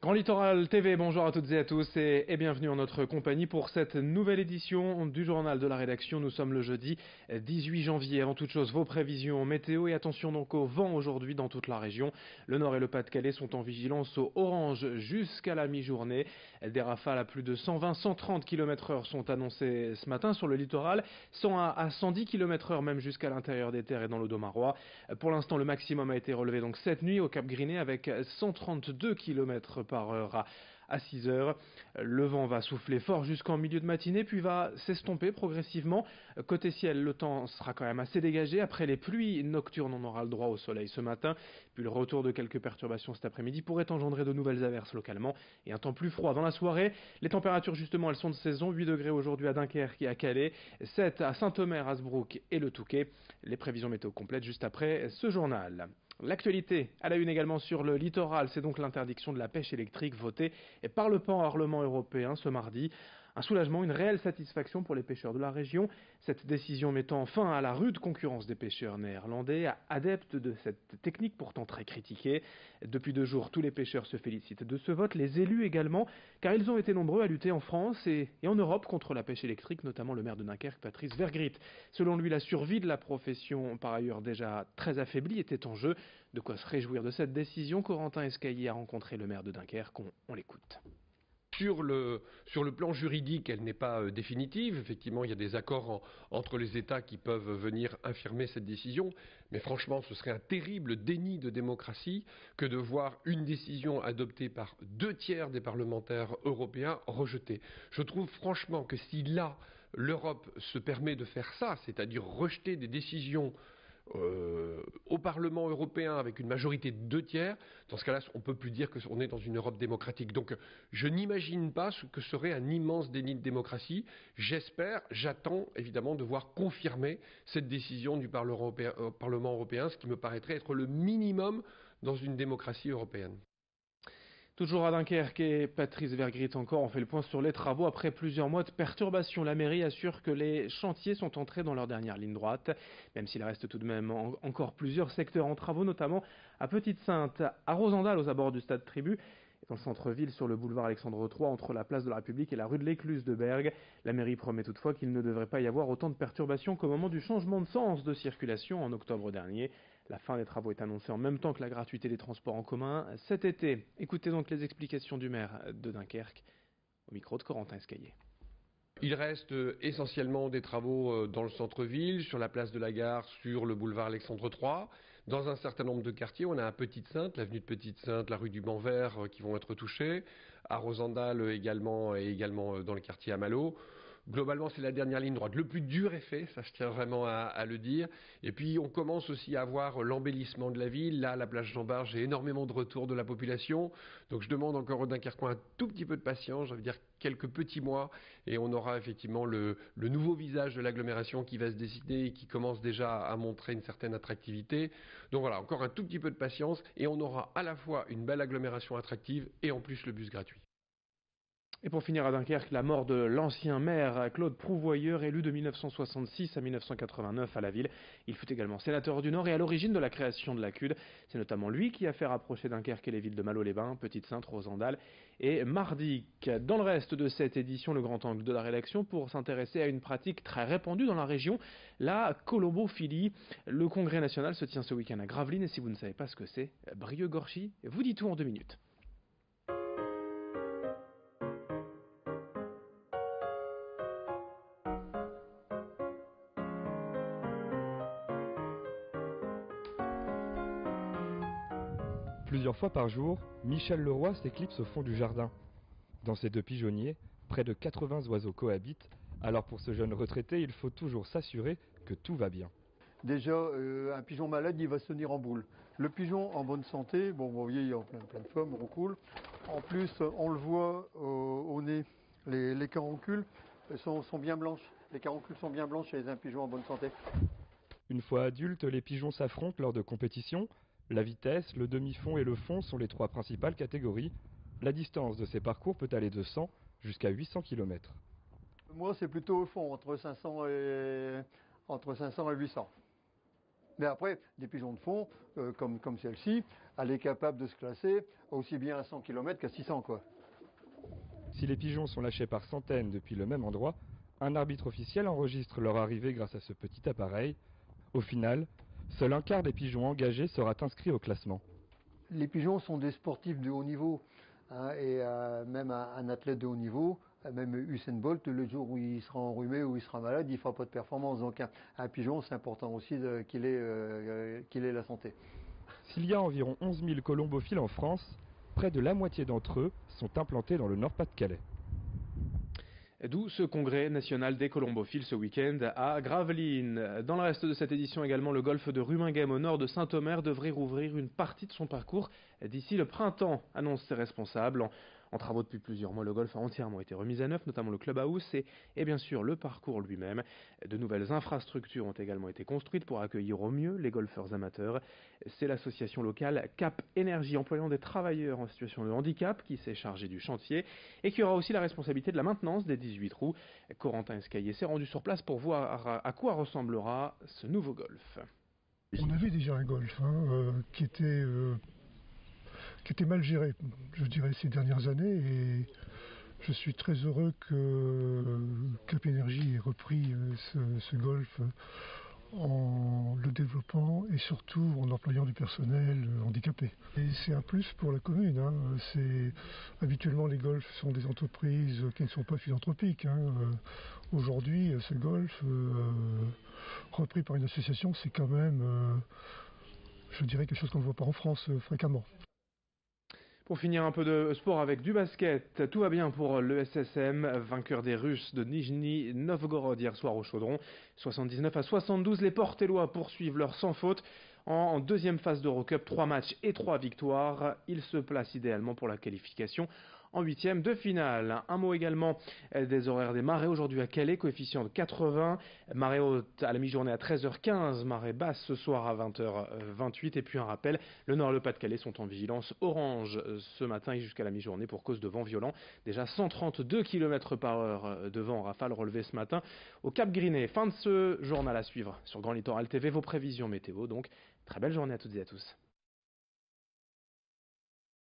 Grand Littoral TV, bonjour à toutes et à tous et bienvenue en notre compagnie pour cette nouvelle édition du journal de la rédaction. Nous sommes le jeudi 18 janvier. Avant toute chose, vos prévisions météo et attention donc au vent aujourd'hui dans toute la région. Le Nord et le Pas-de-Calais sont en vigilance au orange jusqu'à la mi-journée. Des rafales à plus de 120-130 km/h sont annoncées ce matin sur le littoral, 100 à 110 km/h même jusqu'à l'intérieur des terres et dans l'Audomarois. Pour l'instant, le maximum a été relevé donc cette nuit au Cap Griné avec 132 km par heure à 6 heures. Le vent va souffler fort jusqu'en milieu de matinée puis va s'estomper progressivement. Côté ciel, le temps sera quand même assez dégagé. Après les pluies nocturnes, on aura le droit au soleil ce matin. Puis le retour de quelques perturbations cet après-midi pourrait engendrer de nouvelles averses localement et un temps plus froid dans la soirée. Les températures justement, elles sont de saison. 8 degrés aujourd'hui à Dunkerque et à Calais, 7 à Saint-Omer, Hasbrook et le Touquet. Les prévisions météo complètes juste après ce journal. L'actualité à la une également sur le littoral, c'est donc l'interdiction de la pêche électrique votée par le Parlement européen ce mardi. Un soulagement, une réelle satisfaction pour les pêcheurs de la région. Cette décision mettant fin à la rude concurrence des pêcheurs néerlandais, adeptes de cette technique pourtant très critiquée. Depuis 2 jours, tous les pêcheurs se félicitent de ce vote, les élus également, car ils ont été nombreux à lutter en France et en Europe contre la pêche électrique, notamment le maire de Dunkerque, Patrice Vergrit. Selon lui, la survie de la profession, par ailleurs déjà très affaiblie, était en jeu. De quoi se réjouir de cette décision. Corentin Escaillé a rencontré le maire de Dunkerque, on l'écoute. Sur le plan juridique, elle n'est pas définitive. Effectivement, il y a des accords entre les États qui peuvent venir infirmer cette décision. Mais franchement, ce serait un terrible déni de démocratie que de voir une décision adoptée par 2 tiers des parlementaires européens rejetée. Je trouve franchement que si là, l'Europe se permet de faire ça, c'est-à-dire rejeter des décisions au Parlement européen avec une majorité de 2 tiers, dans ce cas-là, on ne peut plus dire qu'on est dans une Europe démocratique. Donc je n'imagine pas ce que serait un immense déni de démocratie. J'attends évidemment de voir confirmer cette décision du Parlement européen, ce qui me paraîtrait être le minimum dans une démocratie européenne. Toujours à Dunkerque et Patrice Vergrit encore, on fait le point sur les travaux. Après plusieurs mois de perturbations, la mairie assure que les chantiers sont entrés dans leur dernière ligne droite, même s'il reste tout de même encore plusieurs secteurs en travaux, notamment à Petite-Sainte, à Rosendal, aux abords du stade Tribu, et dans le centre-ville sur le boulevard Alexandre III, entre la place de la République et la rue de l'Écluse de Bergue. La mairie promet toutefois qu'il ne devrait pas y avoir autant de perturbations qu'au moment du changement de sens de circulation en octobre dernier. La fin des travaux est annoncée en même temps que la gratuité des transports en commun cet été. Écoutez donc les explications du maire de Dunkerque au micro de Corentin Escaillé. Il reste essentiellement des travaux dans le centre-ville, sur la place de la Gare, sur le boulevard Alexandre III. Dans un certain nombre de quartiers, on a à Petite-Sainte, l'avenue de Petite-Sainte, la rue du Banc-Vert qui vont être touchés. À Rosendal également, et également dans le quartier à Malo. Globalement, c'est la dernière ligne droite. Le plus dur est fait, ça je tiens vraiment à le dire. Et puis, on commence aussi à voir l'embellissement de la ville. Là, à la plage Jean-Bart, j'ai énormément de retours de la population. Donc, je demande encore aux Dunkerquois un tout petit peu de patience, je veux dire quelques petits mois, et on aura effectivement le nouveau visage de l'agglomération qui va se décider et qui commence déjà à montrer une certaine attractivité. Donc voilà, encore un tout petit peu de patience, et on aura à la fois une belle agglomération attractive et en plus le bus gratuit. Et pour finir à Dunkerque, la mort de l'ancien maire Claude Prouvoyeur, élu de 1966 à 1989 à la ville. Il fut également sénateur du Nord et à l'origine de la création de la CUD. C'est notamment lui qui a fait rapprocher Dunkerque et les villes de Malo-les-Bains, Petite-Sainte, Rosendal et Mardic. Dans le reste de cette édition, le grand angle de la rédaction pour s'intéresser à une pratique très répandue dans la région, la colombophilie. Le congrès national se tient ce week-end à Gravelines et si vous ne savez pas ce que c'est, Brieux-Gorchy vous dit tout en 2 minutes. Plusieurs fois par jour, Michel Leroy s'éclipse au fond du jardin. Dans ces 2 pigeonniers, près de 80 oiseaux cohabitent, alors pour ce jeune retraité, il faut toujours s'assurer que tout va bien. Déjà, un pigeon malade, il va se tenir en boule. Le pigeon en bonne santé, bon, vous voyez, il y a plein de formes, roucoule. En plus, on le voit au nez, les caroncules sont bien blanches. Les caroncules sont bien blanches chez un pigeon en bonne santé. Une fois adultes, les pigeons s'affrontent lors de compétitions. La vitesse, le demi-fond et le fond sont les 3 principales catégories. La distance de ces parcours peut aller de 100 jusqu'à 800 km. Moi, c'est plutôt au fond, entre 500 et 800. Mais après, des pigeons de fond, comme celle-ci, elle est capable de se classer aussi bien à 100 km qu'à 600, quoi. Si les pigeons sont lâchés par centaines depuis le même endroit, un arbitre officiel enregistre leur arrivée grâce à ce petit appareil. Au final, seul un quart des pigeons engagés sera inscrit au classement. Les pigeons sont des sportifs de haut niveau, hein, et même un athlète de haut niveau, même Usain Bolt, le jour où il sera enrhumé ou il sera malade, il ne fera pas de performance. Donc un pigeon, c'est important aussi qu'il ait la santé. S'il y a environ 11 000 colombophiles en France, près de la moitié d'entre eux sont implantés dans le Nord-Pas-de-Calais. D'où ce congrès national des colombophiles ce week-end à Gravelines. Dans le reste de cette édition également, le golfe de Ruminghem au nord de Saint-Omer devrait rouvrir une partie de son parcours d'ici le printemps, annoncent ses responsables. En travaux depuis plusieurs mois, le golfe a entièrement été remis à neuf, notamment le clubhouse et bien sûr le parcours lui-même. De nouvelles infrastructures ont également été construites pour accueillir au mieux les golfeurs amateurs. C'est l'association locale Cap Énergie, employant des travailleurs en situation de handicap, qui s'est chargée du chantier et qui aura aussi la responsabilité de la maintenance des 18 trous. Corentin Escaillé s'est rendu sur place pour voir à quoi ressemblera ce nouveau golf. On avait déjà un golf qui était mal géré, je dirais, ces dernières années, et je suis très heureux que Cap Énergie ait repris ce golf en le développant et surtout en employant du personnel handicapé. Et c'est un plus pour la commune. Habituellement, les golfs sont des entreprises qui ne sont pas philanthropiques. Aujourd'hui, ce golf, repris par une association, c'est quand même, je dirais, quelque chose qu'on ne voit pas en France fréquemment. Pour finir, un peu de sport avec du basket. Tout va bien pour le SSM, vainqueur des Russes de Nijni Novgorod hier soir au Chaudron. 79-72, les Portellois poursuivent leur sans faute. En deuxième phase d'Eurocup, 3 matchs et 3 victoires. Ils se placent idéalement pour la qualification en huitième de finale. Un mot également des horaires des marées aujourd'hui à Calais, coefficient de 80, marée haute à la mi-journée à 13h15, marée basse ce soir à 20h28 et puis un rappel, le Nord et le Pas-de-Calais sont en vigilance orange ce matin et jusqu'à la mi-journée pour cause de vent violent. Déjà 132 km/h de vent en rafale relevé ce matin au Cap Griné. Fin de ce journal à suivre sur Grand Littoral TV, vos prévisions météo donc. Très belle journée à toutes et à tous.